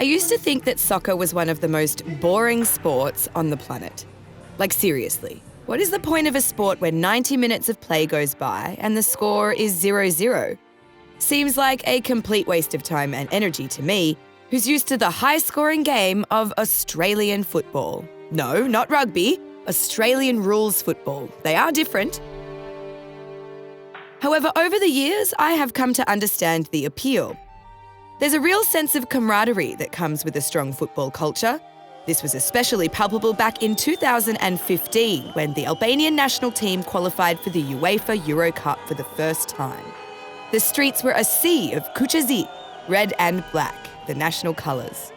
used to think that soccer was one of the most boring sports on the planet. Like, seriously, what is the point of a sport where 90 minutes of play goes by and the score is 0-0? Seems like a complete waste of time and energy to me, who's used to the high-scoring game of Australian football. No, not rugby, Australian rules football. They are different. However, over the years, I have come to understand the appeal. There's a real sense of camaraderie that comes with a strong football culture. This was especially palpable back in 2015 when the Albanian national team qualified for the UEFA Euro Cup for the first time. The streets were a sea of qyteti, red and black, the national colours.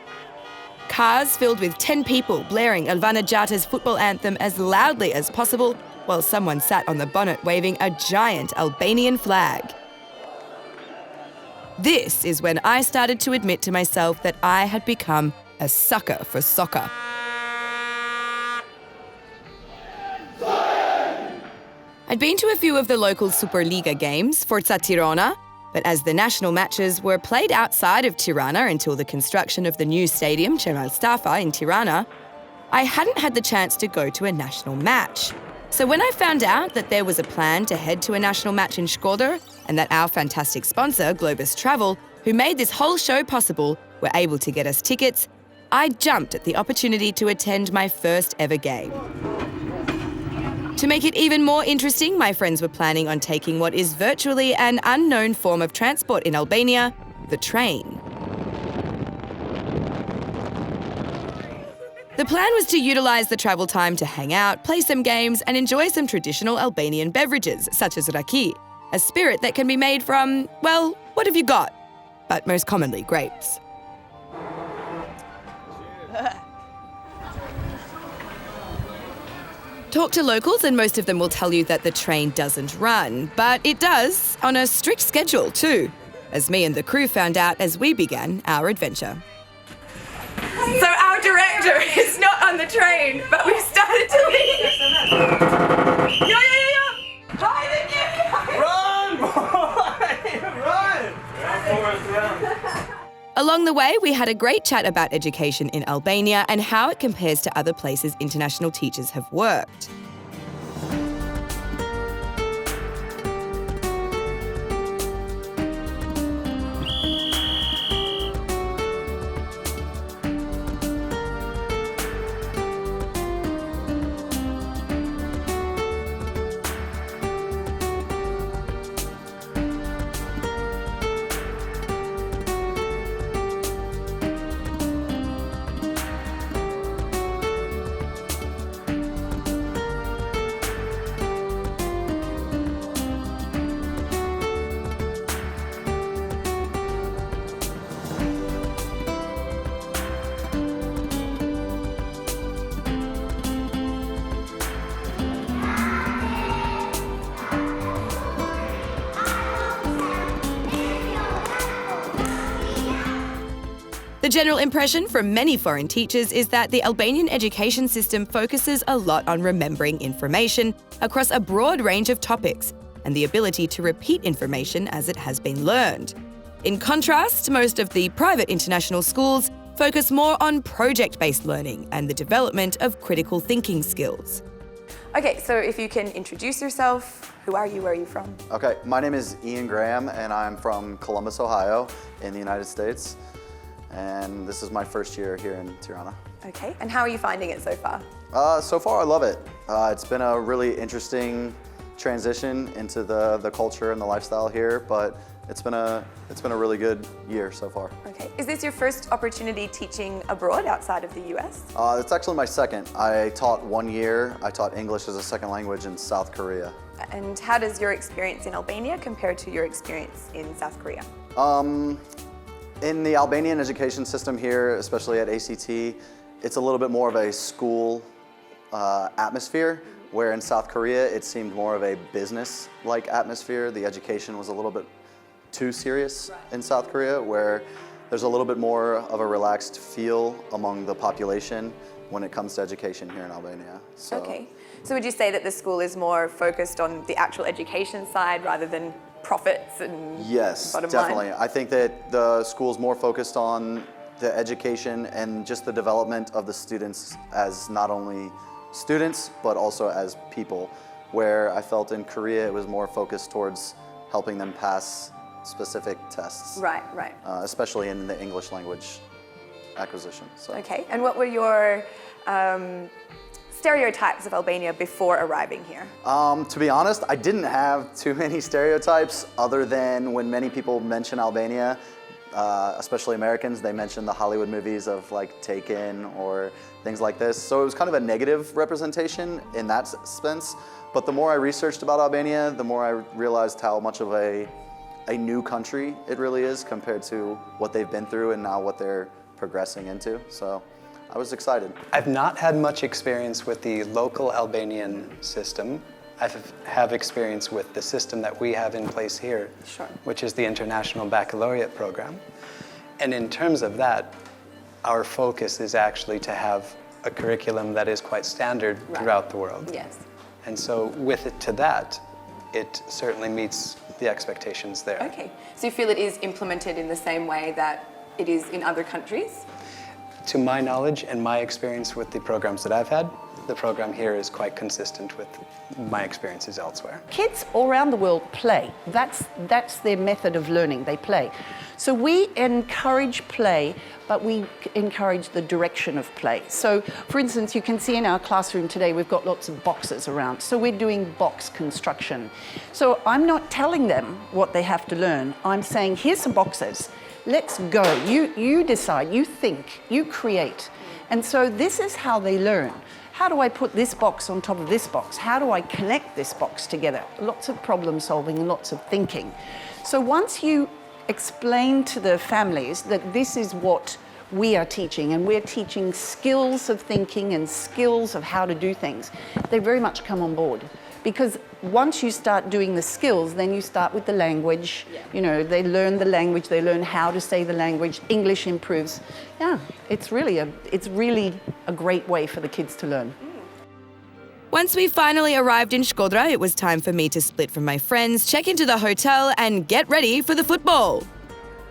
Cars filled with 10 people blaring Alvana Gjata's football anthem as loudly as possible while someone sat on the bonnet waving a giant Albanian flag. This is when I started to admit to myself that I had become a sucker for soccer. I'd been to a few of the local Superliga games, Forza Tirana, but as the national matches were played outside of Tirana until the construction of the new stadium, Cemal Stafa in Tirana, I hadn't had the chance to go to a national match. So when I found out that there was a plan to head to a national match in Shkodra and that our fantastic sponsor, Globus Travel, who made this whole show possible, were able to get us tickets, I jumped at the opportunity to attend my first ever game. To make it even more interesting, my friends were planning on taking what is virtually an unknown form of transport in Albania, the train. The plan was to utilise the travel time to hang out, play some games, and enjoy some traditional Albanian beverages, such as raki, a spirit that can be made from, well, what have you got? But most commonly, grapes. Talk to locals and most of them will tell you that the train doesn't run, but it does, on a strict schedule too, as me and the crew found out as we began our adventure. So our director is not on the train, but we've started to leave. Yo! Run, boy! Run! Along the way, we had a great chat about education in Albania and how it compares to other places international teachers have worked. The general impression from many foreign teachers is that the Albanian education system focuses a lot on remembering information across a broad range of topics and the ability to repeat information as it has been learned. In contrast, most of the private international schools focus more on project-based learning and the development of critical thinking skills. Okay, so if you can introduce yourself, who are you, where are you from? Okay, my name is Ian Graham and I'm from Columbus, Ohio in the United States. And this is my first year here in Tirana. Okay, and how are you finding it so far? So far I love it. It's been a really interesting transition into the culture and the lifestyle here, but it's been a really good year so far. Okay, is this your first opportunity teaching abroad outside of the US? It's actually my second. I taught 1 year. I taught English as a second language in South Korea. And how does your experience in Albania compare to your experience in South Korea? In the Albanian education system here, especially at ACT, it's a little bit more of a school atmosphere, where in South Korea it seemed more of a business-like atmosphere. The education was a little bit too serious in South Korea, where there's a little bit more of a relaxed feel among the population when it comes to education here in Albania. So, okay. So would you say that the school is more focused on the actual education side rather than profits and yes, bottom definitely. line? I think that the school's more focused on the education and just the development of the students as not only students, but also as people, where I felt in Korea it was more focused towards helping them pass specific tests. Right. Especially in the English language acquisition. So. Okay, and what were your stereotypes of Albania before arriving here? To be honest, I didn't have too many stereotypes other than when many people mention Albania, especially Americans, they mention the Hollywood movies of like Taken or things like this. So it was kind of a negative representation in that sense. But the more I researched about Albania, the more I realized how much of a new country it really is compared to what they've been through and now what they're progressing into. So I was excited. I've not had much experience with the local Albanian system. I have experience with the system that we have in place here, Sure. which is the International Baccalaureate program. And in terms of that, our focus is actually to have a curriculum that is quite standard throughout the world. Yes. And so with it to that, it certainly meets the expectations there. Okay, so you feel it is implemented in the same way that it is in other countries? To my knowledge and my experience with the programs that I've had, the program here is quite consistent with my experiences elsewhere. Kids all around the world play. That's their method of learning, they play. So we encourage play, but we encourage the direction of play. So for instance, you can see in our classroom today, we've got lots of boxes around. So we're doing box construction. So I'm not telling them what they have to learn. I'm saying, here's some boxes. Let's go. You decide, you think, you create. And so this is how they learn. How do I put this box on top of this box? How do I connect this box together? Lots of problem solving, lots of thinking. So once you explain to the families that this is what we are teaching, and we're teaching skills of thinking and skills of how to do things, they very much come on board. Because once you start doing the skills, then you start with the language. You know, they learn the language, they learn how to say the language, English improves. Yeah, it's really a great way for the kids to learn. Once we finally arrived in Shkodra, it was time for me to split from my friends, check into the hotel, and get ready for the football.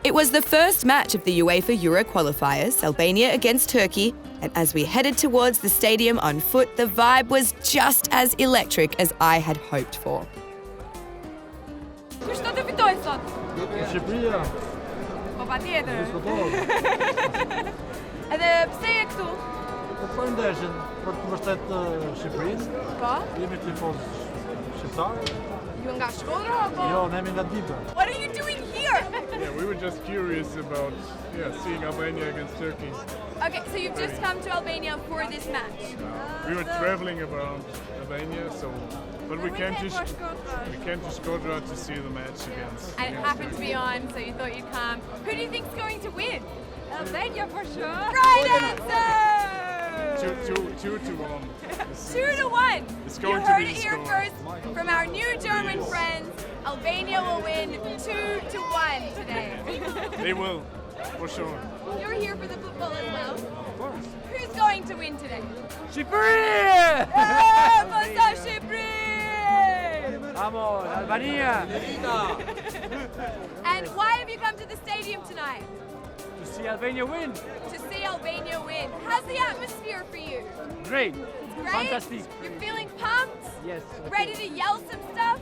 It was the first match of the UEFA Euro qualifiers, Albania against Turkey, and as we headed towards the stadium on foot, the vibe was just as electric as I had hoped for. Kushto të fitoj sot? Shqipëria. Po patjetër. Edhe pse je këtu? Po për ndeshjen për të mbështetë Shqipërinë. Po? Jemi tifoz shqiptar. Ju nga Shkodra apo? Jo, ne jemi nga Dipa. What are you doing here? Yeah, we were just curious about seeing Albania against Turkey. Okay, so you've just come to Albania for this match. We were traveling around Albania, but we came to Shkodra to see the match against. And it happened to be on, so you thought you'd come. Who do you think's going to win? Albania for sure. Right answer! 2-1. 2-1. It's going you to heard be it the here score. first from our new German friends. Albania will win 2-1 today. They will, for sure. You're here for the football as well. Of course. Who's going to win today? Shqipëria! Pasur Shqipëri! Vamos, Albania! And why have you come to the stadium tonight? To see Albania win. To see Albania win. How's the atmosphere for you? Great. Great? Fantastic. You're feeling pumped? Yes. Ready to yell some stuff?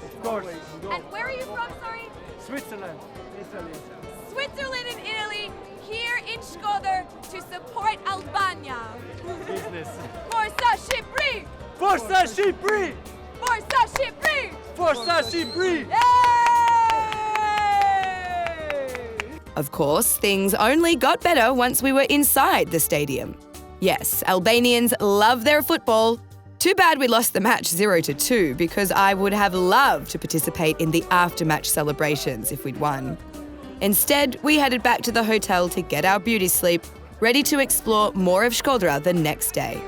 Of course. And where are you from, sorry? Switzerland. Italy. Switzerland and Italy, here in Shkodra to support Albania. Business. Forza Shqipëri! Forza Shqipëri! Forza Shqipëri! Forza Shqipëri! Of course, things only got better once we were inside the stadium. Yes, Albanians love their football. Too bad we lost the match 0-2 because I would have loved to participate in the after-match celebrations if we'd won. Instead, we headed back to the hotel to get our beauty sleep, ready to explore more of Shkodra the next day.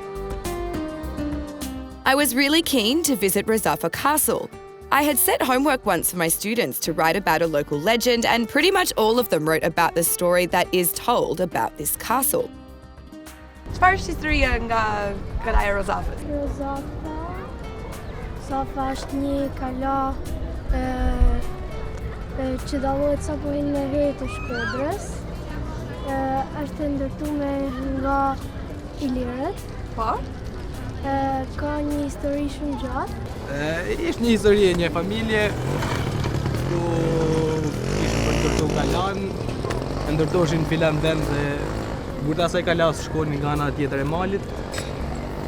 I was really keen to visit Razafa Castle. I had set homework once for my students to write about a local legend, and pretty much all of them wrote about the story that is told about this castle. Çfarë është historia nga Kalaja e Rozafës? Rozafa është një kala që dallohet sapo në herë të Shkodrës. është ndërtuar nga Ilirët. Po? Ka një histori shumë gjatë. Ishte një histori e një familje ku ishte për ndërtu kalan, ndërtoshin filan vend dhe burta asaj kalas shkonin nga ana tjetër e malit.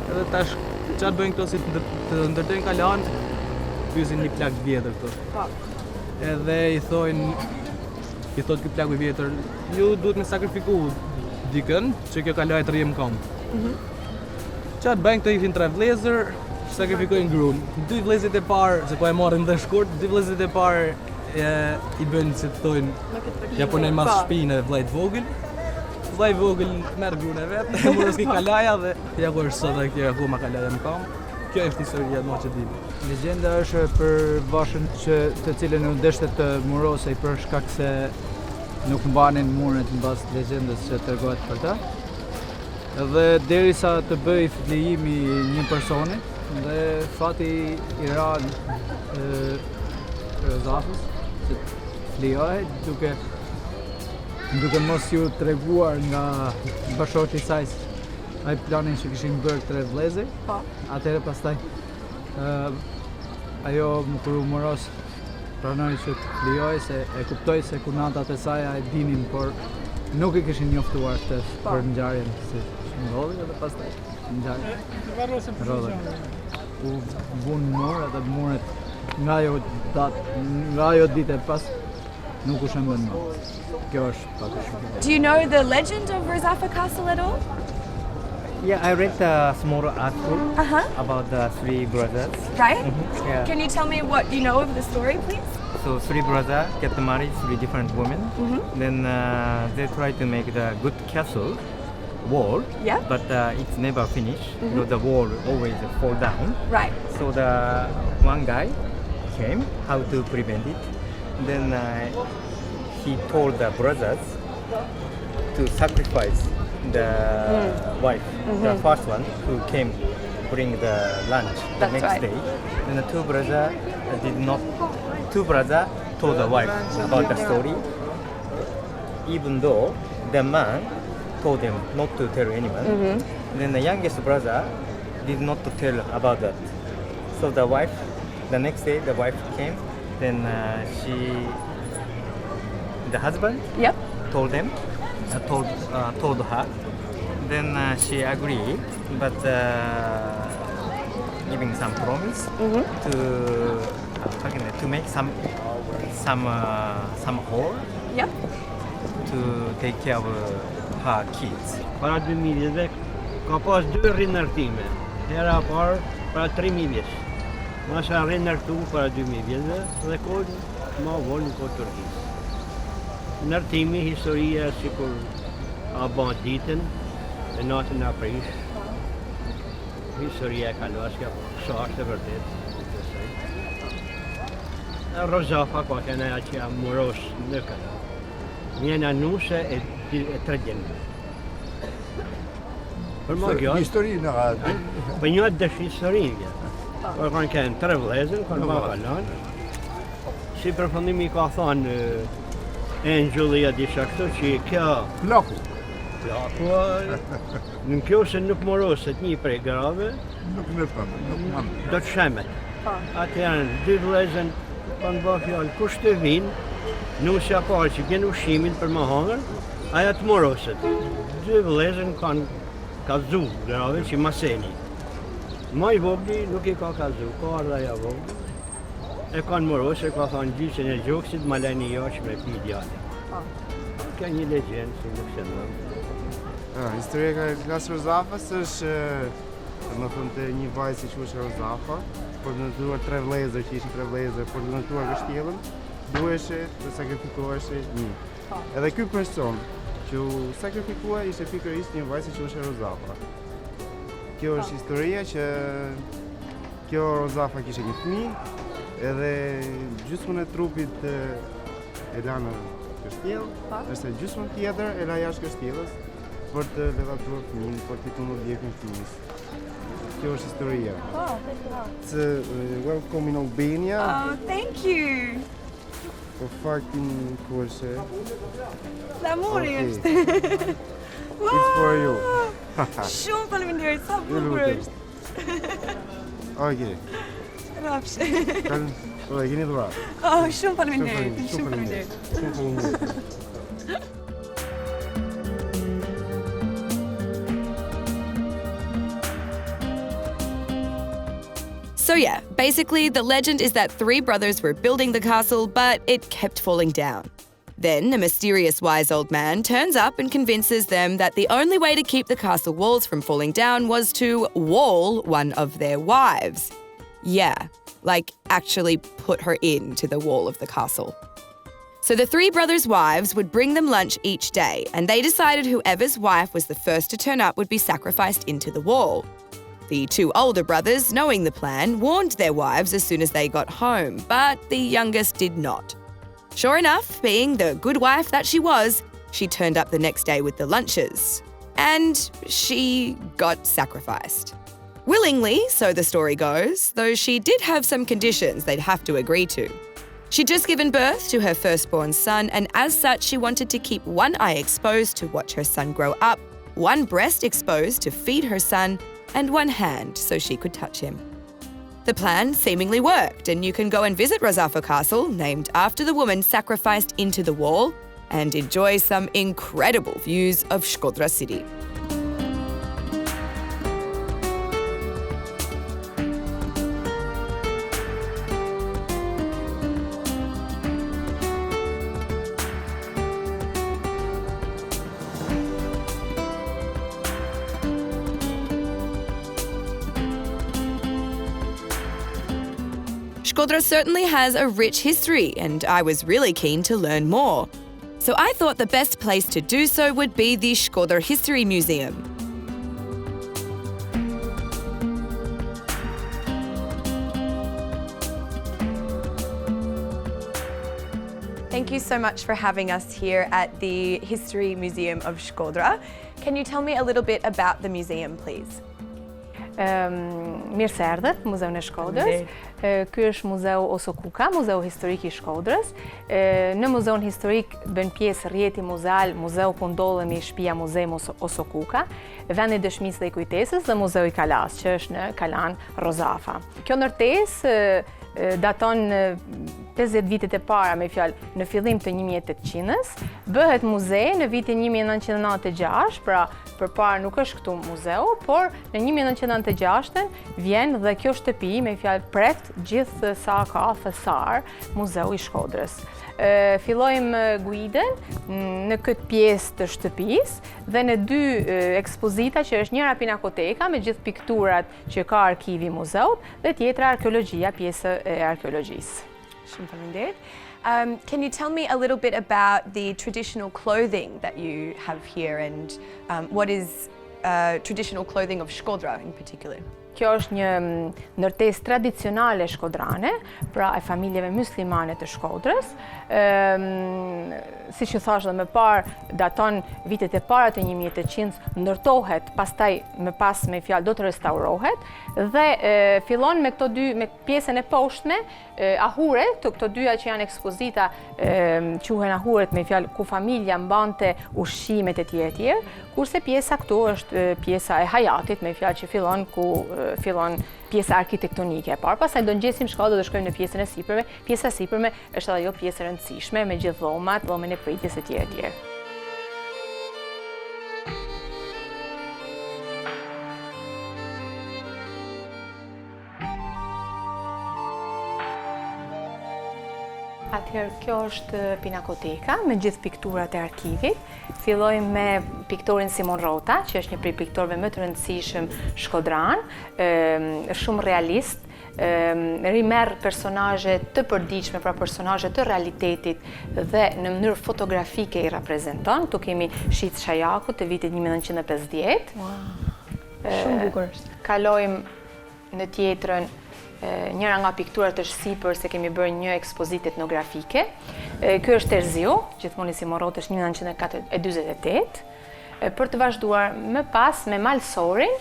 Edhe tash çfarë bëjnë këto si të ndërtojnë kalan, pyesin një plak vjetër këto. Po. Edhe i thotë ky plaku i vjetër, ju duhet me sakrifiku dikën që kjo kalaj të rrijë në kom. Çfarë bëjnë këto ishin 3 vëllezër, sakrifikojnë gruan. 2 vëllezërit e parë, se po e marrin dhe shkurt, 2 vëllezërit e parë i bëjnë si të thonë, ja punojnë mas shpinë e vllajt vogël. Vllai vogël merr gruan e vet, mos ki kalaja dhe ja ku është sot kjo akoma kalaja në kom. Kjo është historia më që di. Legjenda është për bashën të cilën u deshte të murosej për shkak se nuk mbanin muret mbas legjendës që tregohet për ta. Dhe derisa të bëj flijimi një personi dhe fati i ra Rozafës që flijohej duke mos ju treguar nga bashorti i saj ai planin që kishin bërë 3 vëllezër. Po. Atëherë pastaj ajo më kur u moros pranoi që të flijoj se e kuptoi se kunatat e saj e dinin, por nuk i kishin njoftuar të për ngjarjen si ndodhi edhe pastaj ngjarja. U bun mur edhe muret nga ajo ditë pas nuk u shëmbën më. Kjo është pak shumë. Do you know the legend of Rozafa Castle at all? Yeah, I read a small article about the 3 brothers. Right? Yeah. Can you tell me what you know of the story, please? So 3 brothers get married, 3 different women. Then they try to make the good castle wall, Yeah. but it's never finished. You know, the wall always fall down. Right. So the one guy came how to prevent it. Then he told the brothers to sacrifice the wife, the first one who came bring the lunch the next day. Then the 2 brothers two brothers told the wife about the story, even though the man told them not to tell anyone. Then the youngest brother did not tell about that. So the next day the wife came, then the husband told them, told her. Then she agreed, but giving some promise to make some hall to take care of her kids. Para 2000 vjetëve ka pas 2 rinërtime. Hera e parë para 3000 vjeç. Masha rinërtu para 2000 vjetëve dhe kohën ma vonë kohë Turqisë. Nërtimi, historia sikur a ban ditën e natën a prish. Historia e kaluashka, kështu është e vërtet. Rozafa ka kena që a muros në këtë. Njena nuse e tregjen. Për më gjatë. Historinë a di? Për një dësh historinë. Por kanë kënë 3 vëllezër, kanë ma kalan. Si përfundimi ka thonë Angela disha këto që kjo Plaku, në kjo se nuk moroset një prej grave, nuk më thëmë, nuk mandë. Do të shemet. Atë janë 2 vëllezër, kanë bërë fjallë, kush të vinë, nusja parë që gjenë ushimin për më hangër, aja të moroset. 2 vëllezër kanë kazu grave që maseni. Ma i vogli nuk i ka kazu, ka ardha ja vogli. E kanë morosë, ka thonë gjysën e gjokësit, ma lejnë jashtë me pi djali. Ka një legjendë, si nuk se në. Historia ka klasë Rozafës është, më thënë të një vajzë që qushë Rozafa, për të nëtuar 3 vëllezër, që ishin 3 vëllezër, për të nëtuar kështjellën, duheshe të sakrifikoheshe një. Edhe ky person që u sakrifikohej ishte pikërisht një vajzë që qushë Rozafa. Kjo është historia që kjo Rozafa kishte një fëmijë, edhe gjysmën e trupit e la në kështjellë, është gjysmën tjetër e la jashtë kështjellës për të levatuar fëmijën, për të tundur djegën fëmijës. Kjo është historia. Oh, Welcome in Albania. oh, thank you. Po faktin kurse. Flamuri Okej. është. It's for you. Shumë faleminderit, sa bukur është. Okej. Rafsh. Po, e keni dhuratë. Oh, shumë faleminderit. Shumë faleminderit. Shumë faleminderit. So yeah, basically the legend is that three brothers were building the castle, but it kept falling down. Then a mysterious wise old man turns up and convinces them that the only way to keep the castle walls from falling down was to wall one of their wives. Yeah, like actually put her into the wall of the castle. So the three brothers' wives would bring them lunch each day, and they decided whoever's wife was the first to turn up would be sacrificed into the wall. The two older brothers, knowing the plan, warned their wives as soon as they got home, but the youngest did not. Sure enough, being the good wife that she was, she turned up the next day with the lunches. And she got sacrificed. Willingly, so the story goes, though she did have some conditions they'd have to agree to. She'd just given birth to her firstborn son, and as such, she wanted to keep one eye exposed to watch her son grow up, one breast exposed to feed her son, and one hand so she could touch him. The plan seemingly worked, and you can go and visit Rozafa Castle, named after the woman sacrificed into the wall, and enjoy some incredible views of Shkodra city. Shkodra certainly has a rich history, and I was really keen to learn more. So I thought the best place to do so would be the Shkodra History Museum. Thank you so much for having us here at the History Museum of Shkodra. Can you tell me a little bit about the museum, please? Mirë se erdhët, Muzeun e Shkodrës. Ky është Muzeu Osokuka, Muzeu Historik I Shkodrës. Në Muzeun Historik bën pjesë rrjeti muzeal, muzeu ku ndodhemi shtëpia Muzeum Osokuka, vendi dëshmisë dhe I kujtesës dhe Muzeu I Kalas, që është në Kalan Rozafa. Kjo ndërtesë daton 50 vitet e para, me fjalë në fillim të 1800-s, bëhet muze në vitin 1996, pra përpara nuk është këtu muzeu, por në 1996 vjen dhe kjo shtëpi, me fjalë pret gjithë sa ka thesar Muzeu I Shkodrës. Fillojmë guiden në këtë pjesë të shtëpisë dhe në dy ekspozita që është njëra pinakoteka me gjithë pikturat që ka arkivi muzeut dhe tjetra arkeologjia, pjesë e arkeologjisë. Shumë faleminderit. Can you tell me a little bit about the traditional clothing that you have here and what is traditional clothing of Shkodra in particular? Kjo është një ndërtesë tradicionale shkodrane, pra e familjeve muslimane të Shkodrës. Siç ju thash dhe më parë, daton vitet e para të 1800-s, ndërtohet, pastaj më pas me fjalë do të restaurohet dhe fillon me këto dy, me pjesën e poshtme, ahuret, këto dyja që janë ekspozita, quhen ahuret me fjalë ku familja mbante ushqimet e tjera, kurse pjesa këtu është pjesa e hajatit, me fjalë që fillon pjesa arkitektonike e parë. Pastaj do ngjesim shkallën dhe shkojmë në pjesën e sipërme. Pjesa e sipërme është edhe ajo pjesë e rëndësishme me gjithë dhomat, dhomën e pritjes e tjera. Atëherë, kjo është pinakoteka me gjithë pikturat e arkivit. Fillojmë me piktorin Simon Rota, që është një prej piktorëve më të rëndësishëm shkodran, shumë realist, rimerr personazhe të përditshme, pra personazhe të realitetit dhe në mënyrë fotografike I reprezenton. Tu kemi Shit Shajaku të vitit 1950. Shumë bukur është. Kalojmë në tjetrën. Njëra nga pikturat është sipër se kemi bërë një ekspozitë etnografike. Ky është Terziu, gjithmonë Simon Rota është 1948. Për të vazhduar më pas me Malsorin,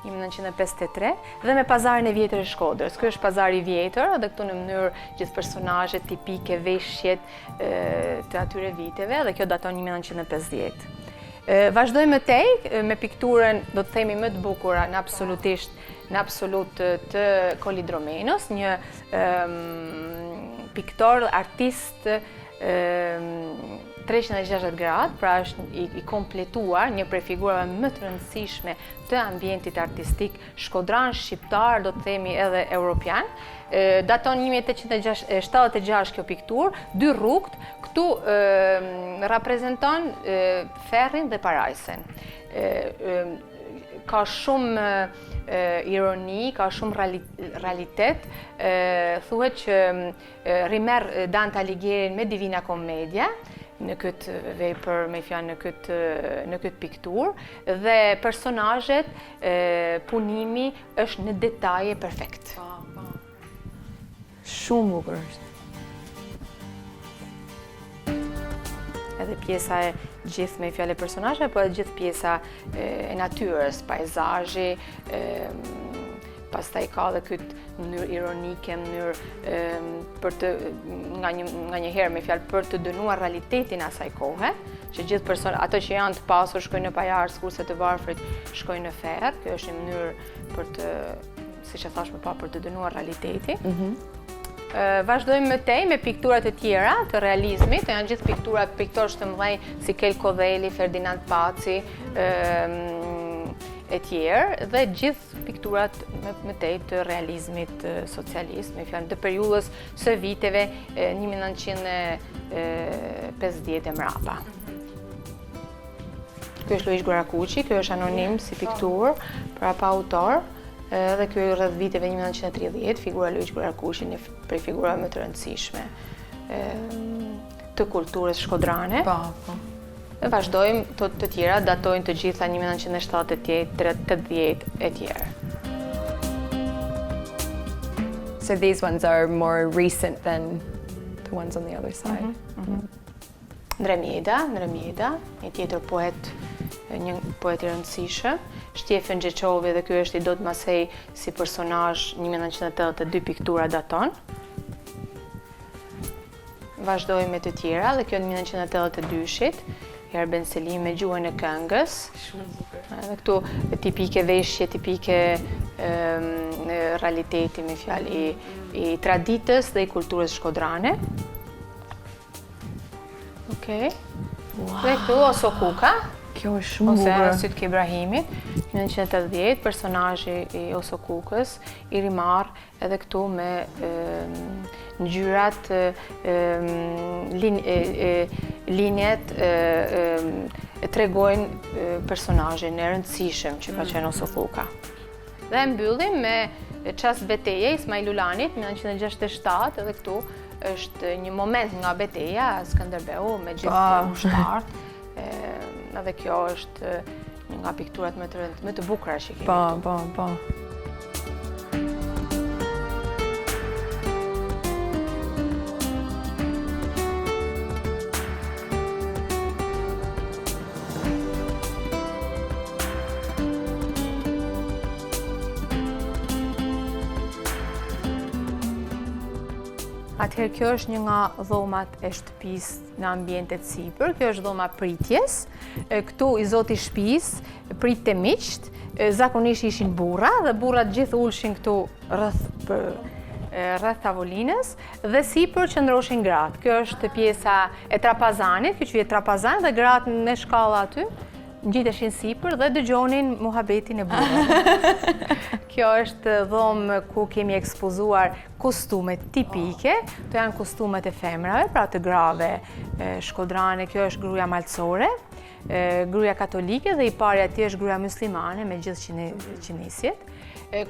1953 dhe me pazarin e vjetër e Shkodrës. Ky është pazari i vjetër, edhe këtu në mënyrë gjithë personazhet tipike, veshjet të atyre viteve dhe kjo daton 1950. Vazhdojmë më tej me pikturën, do të themi më të bukur në absolut të Kolidromenos, një piktor, artist 360 gradë, pra është i kompletuar, një prej figurave më të rëndësishme të ambientit artistik shkodran, shqiptar, do të themi edhe europian. Daton 1876 kjo piktur, 2 rrugt, këtu reprezenton ferrin dhe parajsen. Ka shumë ironi, ka shumë realitet. Thuhet që rimerr Dante Alighieri me Divina Commedia në këtë vepër, me fjalë në këtë piktur, dhe personazhet, punimi është në detaje perfekt. Shumë bukur është. Edhe pjesa e gjithë me fjalë personazhe, po edhe gjithë pjesa e natyrës, peizazhi, pastaj ka edhe këtë mënyrë ironike, mënyrë për të nga një herë me fjalë për të dënuar realitetin asaj kohe, që gjithë ato që janë të pasur shkojnë në pajars, kurse të varfrit shkojnë në ferr. Kjo është një mënyrë për të, siç e thash më parë, për të dënuar realitetin. Vazhdojmë më tej me pikturat e tjera të realizmit, janë gjithë pikturat piktorësh të mëdhenj si Kel Kodheli, Ferdinand Paci, e tjerë, dhe gjithë pikturat më tej të realizmit socialist, me fjalë të periudhës së viteve 1950 e mrapa. Ky është Luish Gorakuqi, ky është anonim si pikturë, pra pa autor. Dhe kjo rreth viteve 1930, figura Luish Gorakuqi, një prej figurave më të rëndësishme të kulturës shkodrane. Vazhdojmë, të tjera datojnë të gjitha 1970, 80 e tjerë. So these ones are more recent than the ones on the other side. Ndremjeda, një tjetër poet, një poet i rëndësishëm. Shtjefen Gjeqovi, dhe ky është i dot masej si personazh, 1982 piktura daton. Vazhdojmë me të tjera, dhe kjo në 1982-shit, Erben Selim me Gjuhën e këngës. Edhe këtu tipike veshje, tipike realiteti, me fjalë i traditës dhe i kulturës shkodrane. Okej. Dhe këtu Oso Kuka. Kjo është shumë bukur. Ose Sytke Ibrahimit, 1980, personazhi i Oso Kukës, i rimarr edhe këtu me ngjyrat, linjet tregojnë personazhin e rëndësishëm që ka qenë Oso Kuka. Dhe mbyllim me çast beteje Ismail Ulanit, 1967, edhe këtu është një moment nga beteja Skënderbeu me gjithë ushtarët. Edhe kjo është një nga pikturat më të bukura që kemi këtu. Po. Atëherë kjo është një nga dhomat e shtëpisë në ambientet sipër. Kjo është dhoma pritjes. Këtu i zoti shtëpisë pritte miqt, zakonisht ishin burra, dhe burrat gjithë ulshin këtu rreth tavolinës, dhe sipër qëndroshin gratë. Kjo është pjesa e trapazanit, kjo quhet trapazan, dhe gratë në shkalla aty ngjiteshin sipër dhe dëgjonin muhabetin e burrave. Kjo është dhomë ku kemi ekspozuar kostumet tipike. Këto janë kostumet e femrave, pra të grave shkodrane. Kjo është gruaja malcore, gruaja katolike, dhe i pari atje është gruaja muslimane me gjithë qinisjet.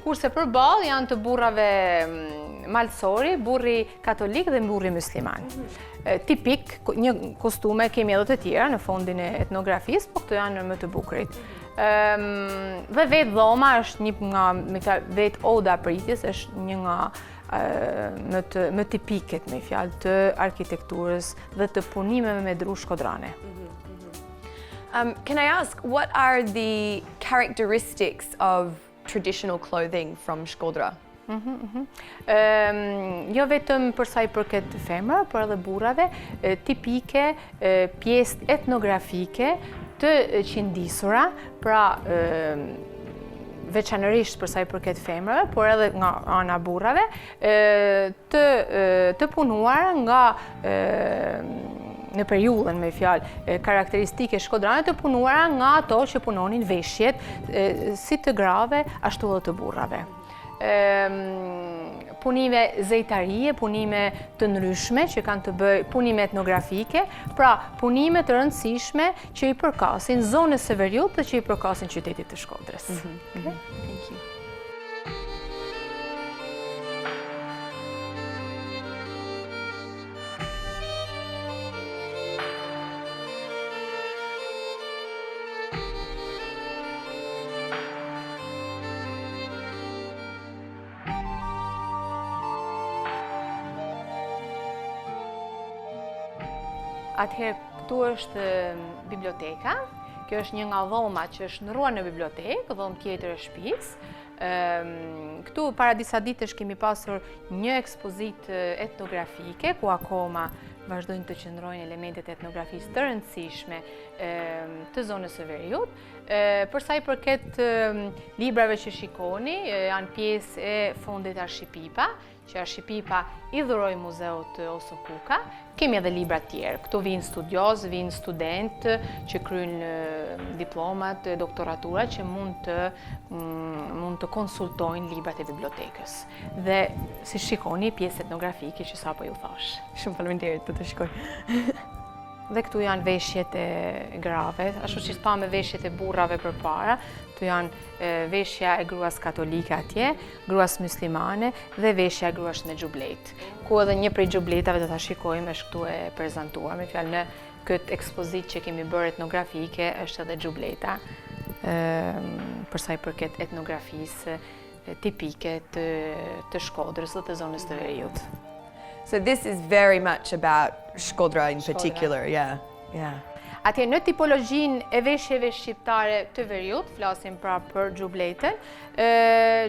Kurse përballë janë të burrave malcori, burri katolik dhe burri musliman. Tipik, një kostume kemi edhe të tjera në fondin e etnografisë, po këto janë më të bukurit. Dhe vetë dhoma është një nga, vetë oda pritjes është një nga më tipiket, me fjalë, të arkitekturës dhe të punimeve me dru shkodrane. Can I ask, what are the characteristics of traditional clothing from Shkodra? Jo vetëm për sa i përket femrave, por edhe burrave, tipike pjesë etnografike të qindisura, pra veçanërisht për sa i përket femrave, por edhe nga ana burrave, të punuara nga në periudhën me fjalë karakteristike shkodrane, të punuara nga ato që punonin veshjet si të grave ashtu edhe të burrave. Punime zejtarie, punime të ndryshme që kanë të bëjë, punime etnografike, pra punime të rëndësishme që i përkasin zonës së veriut dhe që i përkasin qytetit të Shkodrës. Thank you. Atëherë, këtu është biblioteka. Kjo është një nga dhomat që është ndërruar në bibliotekë, dhomë tjetër e shtëpisë. Këtu para disa ditësh kemi pasur një ekspozitë etnografike ku akoma vazhdojnë të qëndrojnë elementet e etnografisë të rëndësishme të zonës së veriut. Për sa i përket librave që shikoni, janë pjesë e fondit Arshipipa, që Arshipipa i dhuroi muzeut Osokuka. Kemi edhe libra tjerë. Këtu vinë studios, vinë studentë që kryejnë diplomat, doktoratura që mund të konsultojnë librat e bibliotekës. Dhe si shikoni pjesë etnografike që sapo ju thash. Shumë faleminderit, do të shkoj. Dhe këtu janë veshjet e grave, ashtu që pa me veshjet e burrave përpara, këtu janë veshja e gruas katolike atje, gruas muslimane dhe veshja e gruas në xhublet. Ku edhe një prej xhubletave do ta shikojmë është këtu e prezantuar, me fjalë në këtë ekspozitë që kemi bërë etnografike është edhe xhubleta, për sa i përket etnografisë tipike të Shkodrës dhe të zonës të veriut. So this is very much about Shkodra in particular, yeah. Atje në tipologjinë e veshjeve shqiptare të veriut, flasim pra për xhubletën.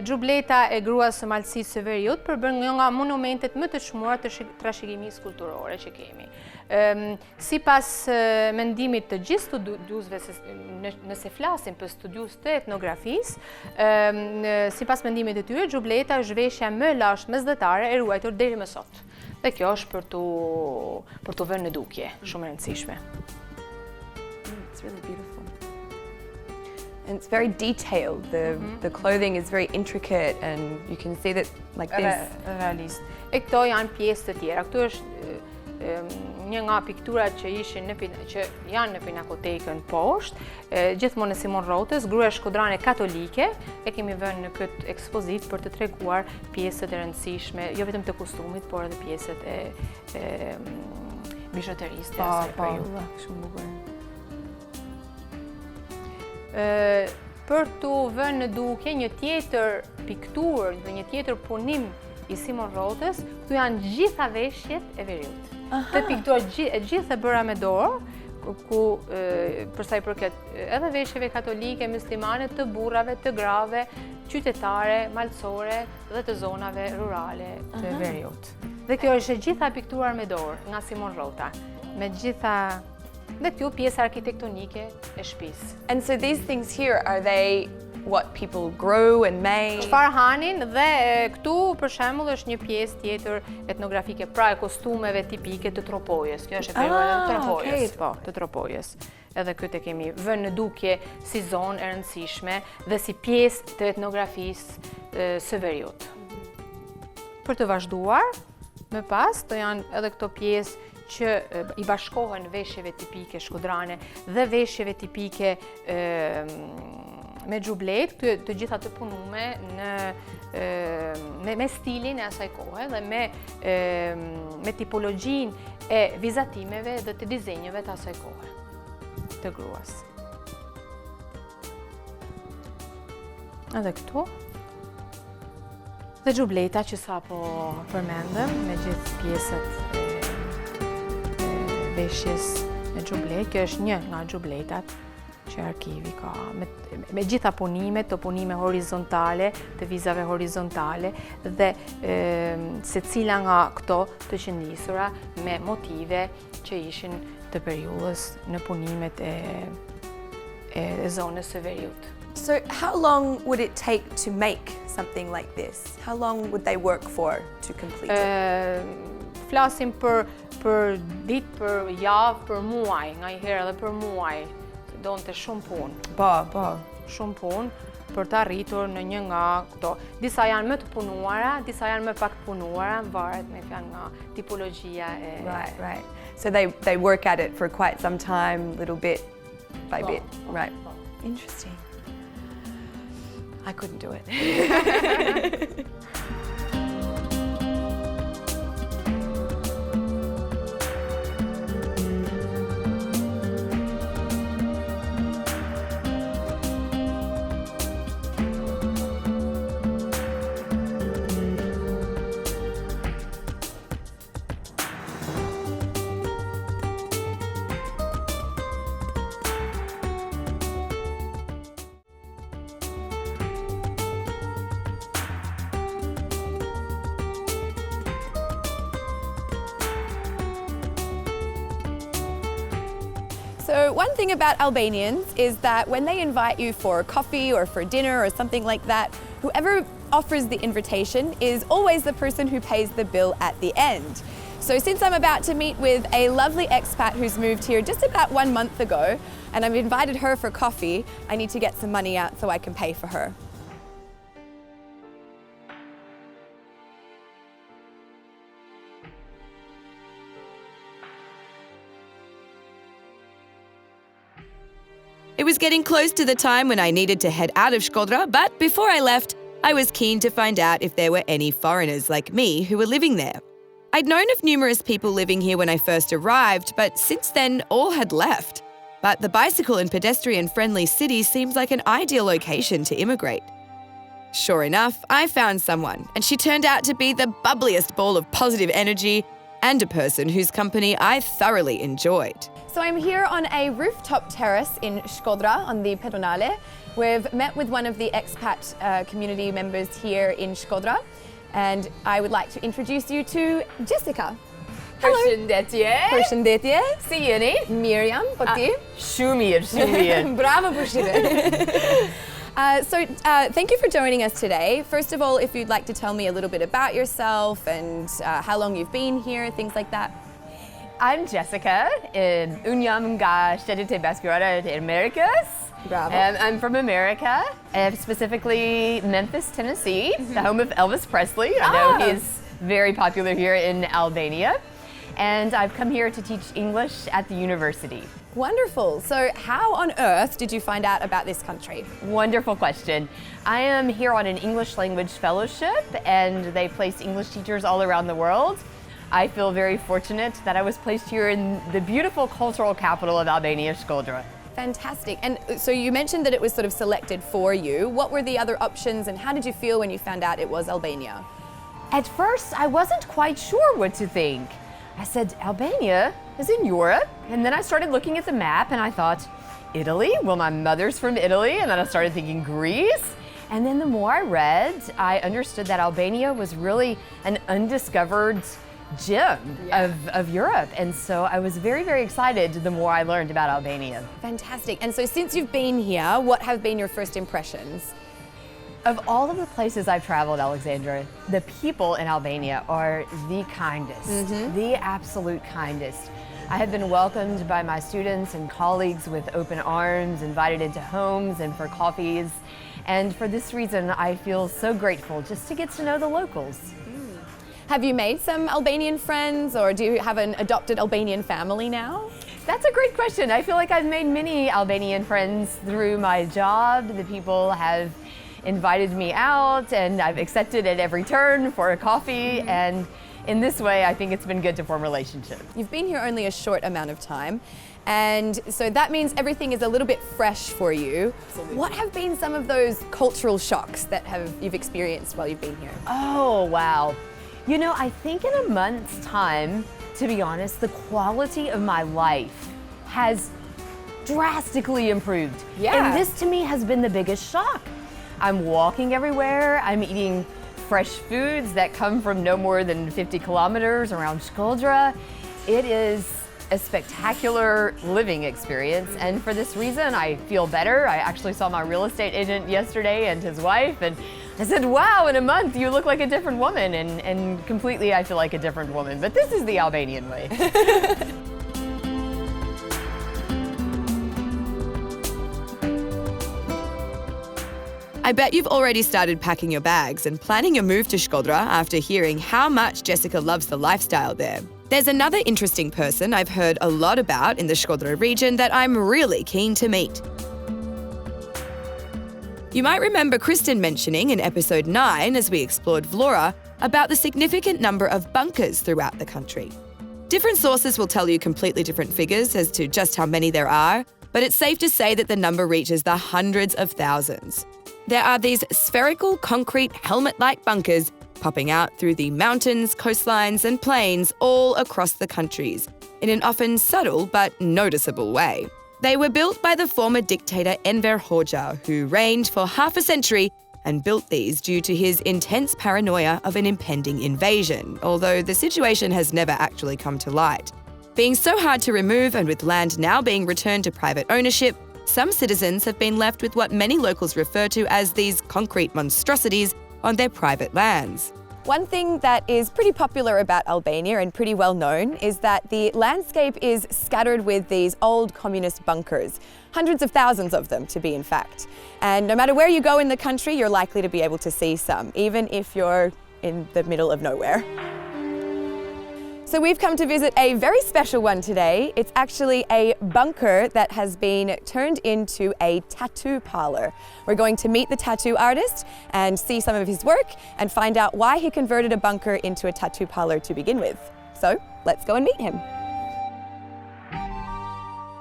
Xhubleta e gruas së Malësisë së Veriut përbën nga monumentet më të çmuara të trashëgimisë kulturore që kemi. Sipas mendimit të gjithë studiuesve, nëse flasim për studiues të etnografisë, sipas mendimit të tyre, xhubleta është veshja më e lashtë mesdhetare e ruajtur deri më sot. Dhe kjo është për t'u vënë në dukje, shumë e rëndësishme. It's really beautiful. And it's very detailed. The clothing is very intricate and you can see that like this. Realist. E këto janë pjesë të tjera. Këtu është një nga pikturat që janë në pinakotekën poshtë, gjithmonë në Simon Rotës, gruaja shkodrane katolike, e kemi vënë në këtë ekspozitë për të treguar pjesët e rëndësishme, jo vetëm të kostumit, por edhe pjesët e bizhuterisë të asaj periudhe. Shumë bukur. Për t'u vënë në dukje një tjetër pikturë dhe një tjetër punim i Simon Rotës, këtu janë gjitha veshjet e veriut. Të piktuar e gjithë e bëra me dorë, ku përsa i përket edhe veshjeve katolike, muslimane, të burrave, të grave, qytetare, malësore dhe të zonave rurale të veriut. Dhe kjo është e gjitha piktuar me dorë nga Simon Rota, me gjitha dhe kjo pjesë arkitektonike e shtëpisë. And so these things here, are they what people grow and make? Çfarë hanin dhe këtu për shembull është një pjesë tjetër etnografike, pra e kostumeve tipike të Tropojës. Kjo është e periudhës të Tropojës, po, të Tropojës. Edhe këtë e kemi vënë në dukje si zonë e rëndësishme dhe si pjesë të etnografisë së veriut. Për të vazhduar, më pas, të janë edhe këto pjesë që i bashkohen veshjeve tipike shkodrane dhe veshjeve tipike me xhublet, të gjitha të punume me stilin e asaj kohe dhe me tipologjinë e vizatimeve dhe të dizenjeve të asaj kohe të gruas. Edhe këtu. Dhe xhubleta që sapo përmendëm me gjithë pjesët veshjes në xhublet. Kjo është një nga xhubletat që arkivi ka, me gjitha punimet, të punime horizontale, të vizave horizontale, dhe se cila nga këto të qëndisura me motive që ishin të periullës në punimet e zonës së veriut. So how long would it take to make something like this? How long would they work for to complete it? Flasim për ditë, për javë, për muaj, nga i herë edhe për muaj. Donte shumë punë. Po. Shumë punë për të arritur në një nga këto. Disa janë më të punuara, disa janë më pak të punuara, varet me fjalë nga tipologjia e... Right. So they work at it for quite some time, little bit by bit. Right. Interesting. I couldn't do it. So one thing about Albanians is that when they invite you for coffee or for dinner or something like that, whoever offers the invitation is always the person who pays the bill at the end. So since I'm about to meet with a lovely expat who's moved here just about 1 month ago, and I've invited her for coffee, I need to get some money out so I can pay for her. It was getting close to the time when I needed to head out of Shkodra, but before I left, I was keen to find out if there were any foreigners like me who were living there. I'd known of numerous people living here when I first arrived, but since then, all had left. But the bicycle and pedestrian-friendly city seems like an ideal location to immigrate. Sure enough, I found someone, and she turned out to be the bubbliest ball of positive energy and a person whose company I thoroughly enjoyed. So I'm here on a rooftop terrace in Shkodra on the Pedonale. We've met with one of the expat community members here in Shkodra, and I would like to introduce you to Jessica. Hello. Përshëndetje. Si jeni? Mirë jam, po ti? Shumë mirë. Bravo përshëndetje. So thank you for joining us today. First of all, if you'd like to tell me a little bit about yourself and how long you've been here, things like that. I'm Jessica. Unë jam nga Shtetet e Bashkuara të Amerikës. Bravo. I'm from America, specifically Memphis, Tennessee, the home of Elvis Presley. I know he's very popular here in Albania. And I've come here to teach English at the university. Wonderful. So how on earth did you find out about this country? Wonderful question. I am here on an English language fellowship, and they place English teachers all around the world. I feel very fortunate that I was placed here in the beautiful cultural capital of Albania, Shkodra. Fantastic. And so you mentioned that it was sort of selected for you. What were the other options, and how did you feel when you found out it was Albania? At first, I wasn't quite sure what to think. I said, Albania is in Europe. And then I started looking at the map and I thought, Italy? Well, my mother's from Italy. And then I started thinking Greece. And then the more I read, I understood that Albania was really an undiscovered gem of Europe. And so I was very, very excited the more I learned about Albania. Fantastic. And so since you've been here, what have been your first impressions? Of all of the places I've traveled, Alexandra, the people in Albania are the kindest, the absolute kindest. I have been welcomed by my students and colleagues with open arms, invited into homes and for coffees. And for this reason, I feel so grateful just to get to know the locals. Have you made some Albanian friends, or do you have an adopted Albanian family now? That's a great question. I feel like I've made many Albanian friends through my job. The people have invited me out and I've accepted at every turn for a coffee, and in this way I think it's been good to form relationships. You've been here only a short amount of time, and so that means everything is a little bit fresh for you. Absolutely. What have been some of those cultural shocks that you've experienced while you've been here? Oh, wow. You know, I think in a month's time, to be honest, the quality of my life has drastically improved. Yeah. And this to me has been the biggest shock. I'm walking everywhere, I'm eating fresh foods that come from no more than 50 kilometers around Shkodra. It is a spectacular living experience, and for this reason I feel better. I actually saw my real estate agent yesterday and his wife, and I said, wow, in a month you look like a different woman, and completely I feel like a different woman, but this is the Albanian way. I bet you've already started packing your bags and planning your move to Shkodra after hearing how much Jessica loves the lifestyle there. There's another interesting person I've heard a lot about in the Shkodra region that I'm really keen to meet. You might remember Kristen mentioning in episode 9, as we explored Vlora, about the significant number of bunkers throughout the country. Different sources will tell you completely different figures as to just how many there are, but it's safe to say that the number reaches the hundreds of thousands. There are these spherical concrete helmet-like bunkers popping out through the mountains, coastlines and plains all across the countries, in an often subtle but noticeable way. They were built by the former dictator Enver Hoxha, who reigned for half a century and built these due to his intense paranoia of an impending invasion, although the situation has never actually come to light. Being so hard to remove and with land now being returned to private ownership, some citizens have been left with what many locals refer to as these concrete monstrosities on their private lands. One thing that is pretty popular about Albania and pretty well known is that the landscape is scattered with these old communist bunkers, hundreds of thousands of them to be in fact. And no matter where you go in the country, you're likely to be able to see some, even if you're in the middle of nowhere. So we've come to visit a very special one today. It's actually a bunker that has been turned into a tattoo parlor. We're going to meet the tattoo artist and see some of his work and find out why he converted a bunker into a tattoo parlor to begin with. So let's go and meet him.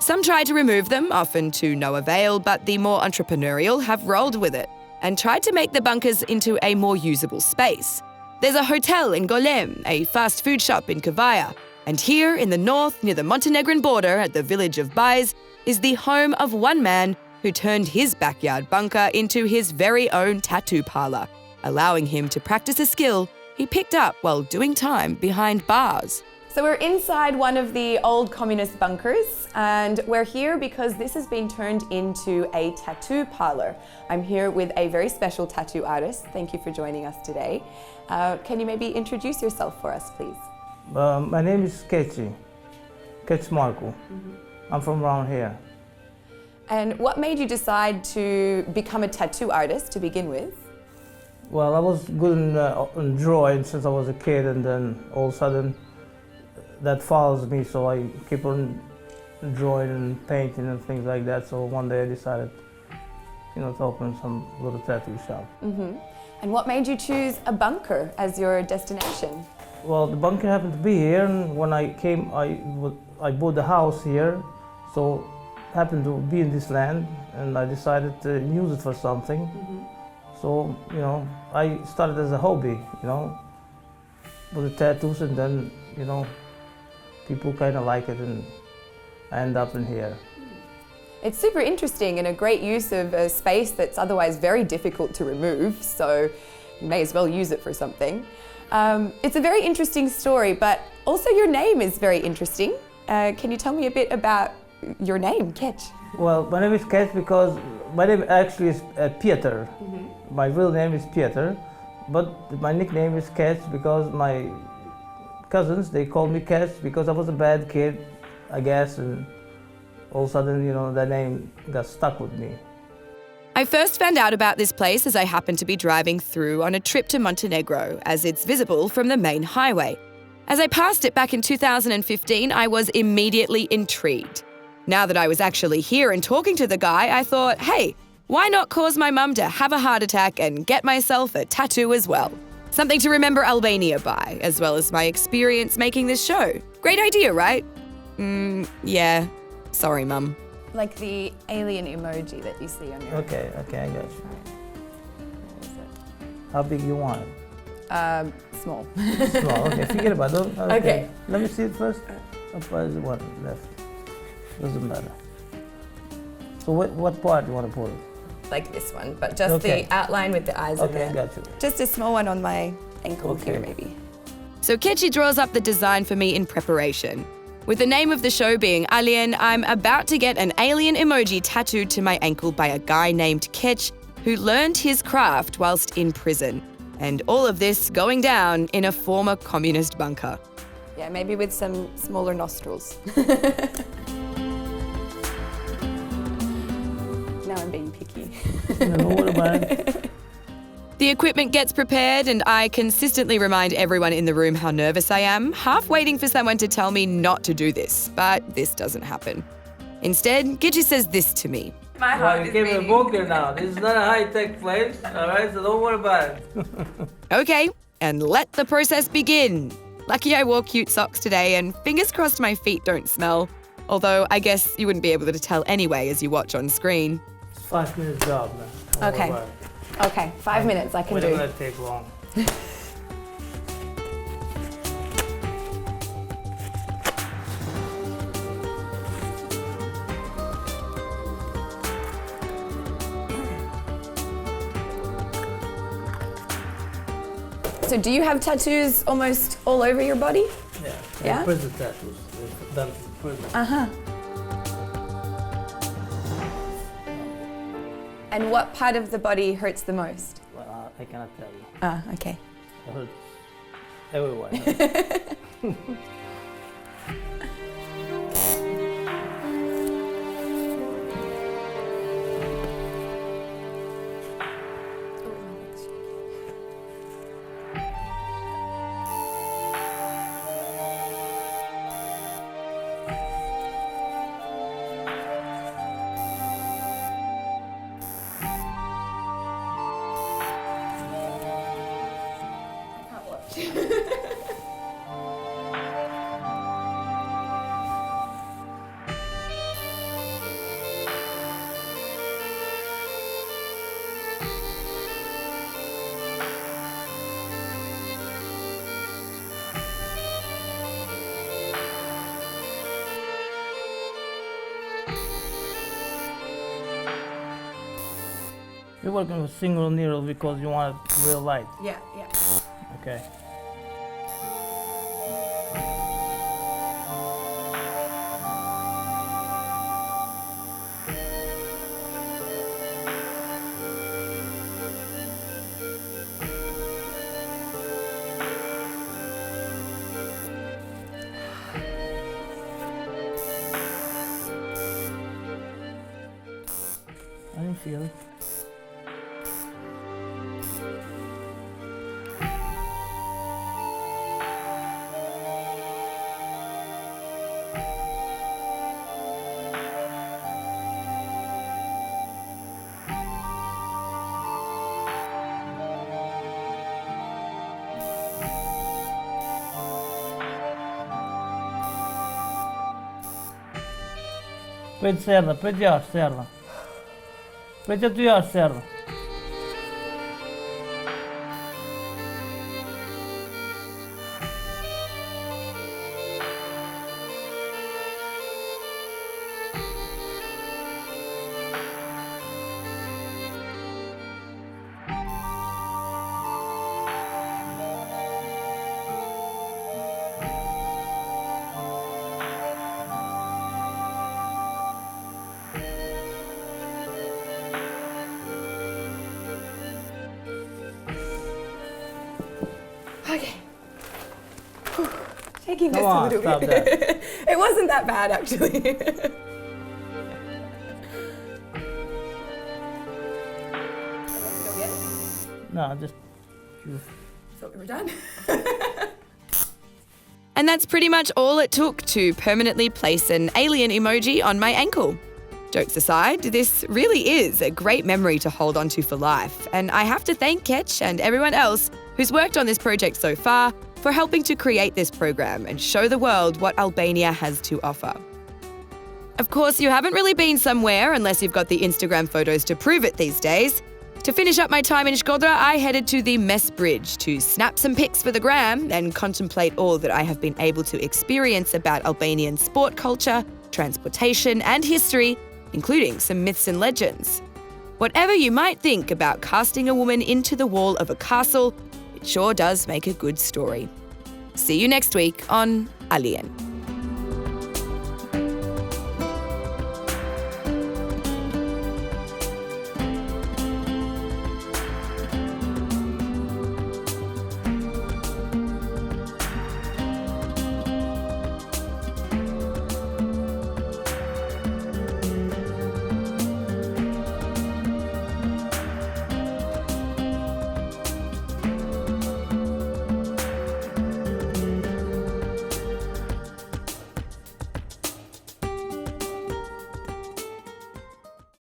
Some try to remove them, often to no avail, but the more entrepreneurial have rolled with it and tried to make the bunkers into a more usable space. There's a hotel in Golem, a fast food shop in Kavaja, and here in the north, near the Montenegrin border at the village of Bajs, is the home of one man who turned his backyard bunker into his very own tattoo parlor, allowing him to practice a skill he picked up while doing time behind bars. So we're inside one of the old communist bunkers, and we're here because this has been turned into a tattoo parlor. I'm here with a very special tattoo artist. Thank you for joining us today. Can you maybe introduce yourself for us, please? My name is Keci Marku. I'm from around here. And what made you decide to become a tattoo artist to begin with? Well, I was good in drawing since I was a kid, and then all of a sudden that follows me, so I keep on drawing and painting and things like that. So one day I decided, to open some little tattoo shop. And what made you choose a bunker as your destination? Well, the bunker happened to be here, and when I came, I bought the house here, so happened to be in this land, and I decided to use it for something. So, I started as a hobby, with the tattoos, and then, people kind of like it, and I end up in here. It's super interesting and a great use of a space that's otherwise very difficult to remove, so you may as well use it for something. It's a very interesting story, but also your name is very interesting. Can you tell me a bit about your name, Kec? Well, my name is Kec because my name actually is Pieter. My real name is Pieter, but my nickname is Kec because my cousins, they call me Kec because I was a bad kid, I guess, and all of a sudden, that name got stuck with me. I first found out about this place as I happened to be driving through on a trip to Montenegro, as it's visible from the main highway. As I passed it back in 2015, I was immediately intrigued. Now that I was actually here and talking to the guy, I thought, hey, why not cause my mum to have a heart attack and get myself a tattoo as well? Something to remember Albania by, as well as my experience making this show. Great idea, right? Yeah. Sorry, Mum. Like the alien emoji that you see on your... Okay, I got you. What is it? How big you want it? Small. Small, okay, forget about it. Okay. Let me see it first. There's one left. Doesn't matter. So what part do you want to put it? Like this one, but just Okay. the outline with the eyes in Okay, there. got you. Just a small one on my ankle Okay. here, maybe. So Kechi draws up the design for me in preparation. With the name of the show being Alien, I'm about to get an alien emoji tattooed to my ankle by a guy named Kech, who learned his craft whilst in prison. And all of this going down in a former communist bunker. Yeah, maybe with some smaller nostrils. Now I'm being picky. The equipment gets prepared and I consistently remind everyone in the room how nervous I am, half waiting for someone to tell me not to do this, but this doesn't happen. Instead, Gidji says this to me. My heart is beating. A bunker now. This is not a high-tech place, all right? So don't worry about it. Okay, and let the process begin. Lucky I wore cute socks today and fingers crossed my feet don't smell. Although I guess you wouldn't be able to tell anyway as you watch on screen. It's a 5-minute job, man. Don't Okay. worry about it. Okay, 5 minutes I can do. It's gonna take long. So do you have tattoos almost all over your body? Yeah? Prison tattoos. They're done in prison. Uh-huh. And what part of the body hurts the most? Well, I cannot tell you. Ah, okay. It hurts everywhere. You're working with single needle because you want it real light. Yeah, yeah. Okay. I didn't feel it. Pet serra, pet jashtë serra. Pet aty jashtë serra. Okay. Whew. Taking this Come on, a little stop bit. that. It wasn't that bad, actually. No, just... Thought we were done. And that's pretty much all it took to permanently place an alien emoji on my ankle. Jokes aside, this really is a great memory to hold onto for life, and I have to thank Ketch and everyone else who's worked on this project so far for helping to create this program and show the world what Albania has to offer. Of course, you haven't really been somewhere unless you've got the Instagram photos to prove it these days. To finish up my time in Shkodra, I headed to the Mess Bridge to snap some pics for the gram and contemplate all that I have been able to experience about Albanian sport culture, transportation and history including some myths and legends. Whatever you might think about casting a woman into the wall of a castle, it sure does make a good story. See you next week on Alien.